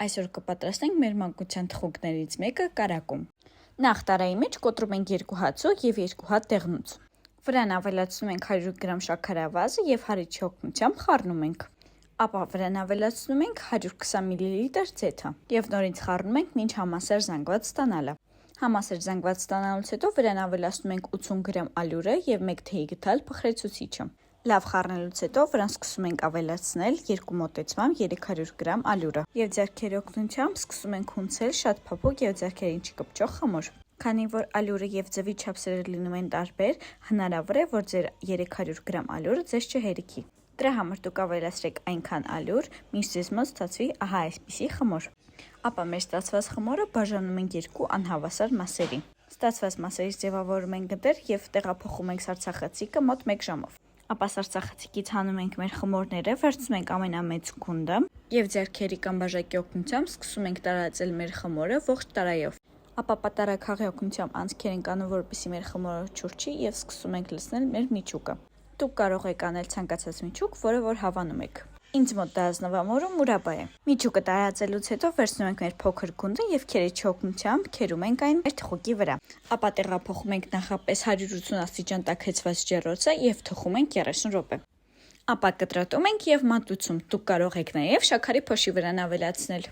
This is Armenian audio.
Այսօր կպատրաստենք մեր մանկության թխուկներից մեկը կարակում։ Նախ տարայի մեջ կոտրում ենք 2 հացու եւ 2 հատ դեղնուց։ Վրան ավելացնում ենք 100 գրամ շաքարավազը եւ հարիճի օգնությամբ խառնում ենք։ Ապա վրան ավելացնում ենք 120 մլ ձեթա եւ նորից խառնում ենք մինչ համասար զանգված ստանալը։ Համասար զանգված ստանալուց հետո վրան ավելացնում ենք 80 գրամ ալյուրը եւ 1 թեյ գդալ փխրեցուցիչը։ Լավ խառնելուց հետո վրան սկսում ենք ավելացնել 2 մոտեցմամբ 300 գրամ ալյուրը եւ ձեռքերի օգնությամբ սկսում ենք հունցել շատ փափուկ եւ ձեռքերին չկպչող խմոր։ Քանի որ ալյուրը եւ ձվի չափսերը լինում են տարբեր, հնարավոր է, որ ձեր 300 գրամ ալյուրը ձեզ չհերիքի։ Դրա համար դուք ավելացրեք այնքան ալյուր, մինչ ձեզ մոտ ստացվի ահա այսպիսի խմոր։ Ապա մեր ստացված խմորը բաժանում ենք 2 անհավասար մասերի։ Ստացված մասերից ձևավորում ենք գդեր եւ տեղափոխում ենք սառցախցիկը մոտ 1 ժամով։ Ապա սառցախցիկից հանում ենք մեր խմորները, վերցնում ենք ամենամեծ քունդը եւ ձեռքերի կամ բաժակի օգնությամբ սկսում ենք տարածել մեր խմորը ողջ տարայով։ Ապա պատարագ հաղի օգնությամբ անցքեր ենք անում, որպեսզի մեր խմորը չուրջի եւ սկսում ենք լցնել մեր միջուկը։ Դուք կարող եք անել ցանկացած միջուկ, որը որ հավանում եք։ Ինձ մոտ դա ազնվամորը մուրաբա է։ Միջուկը տարածելուց հետո վերցնում ենք մեր փոքր գունդը եւ քերիչի օգնությամբ քերում ենք այն մեր թխուկի վրա։ Ապա տեղափոխում ենք նախապես 180 աստիճան տաքեցված ջեռոցը եւ թխում ենք 30 րոպե։ Ապա կտրատում ենք եւ մատուցում։ Դուք կարող եք նաեւ շաքարի փոշի վրան ավելացնել։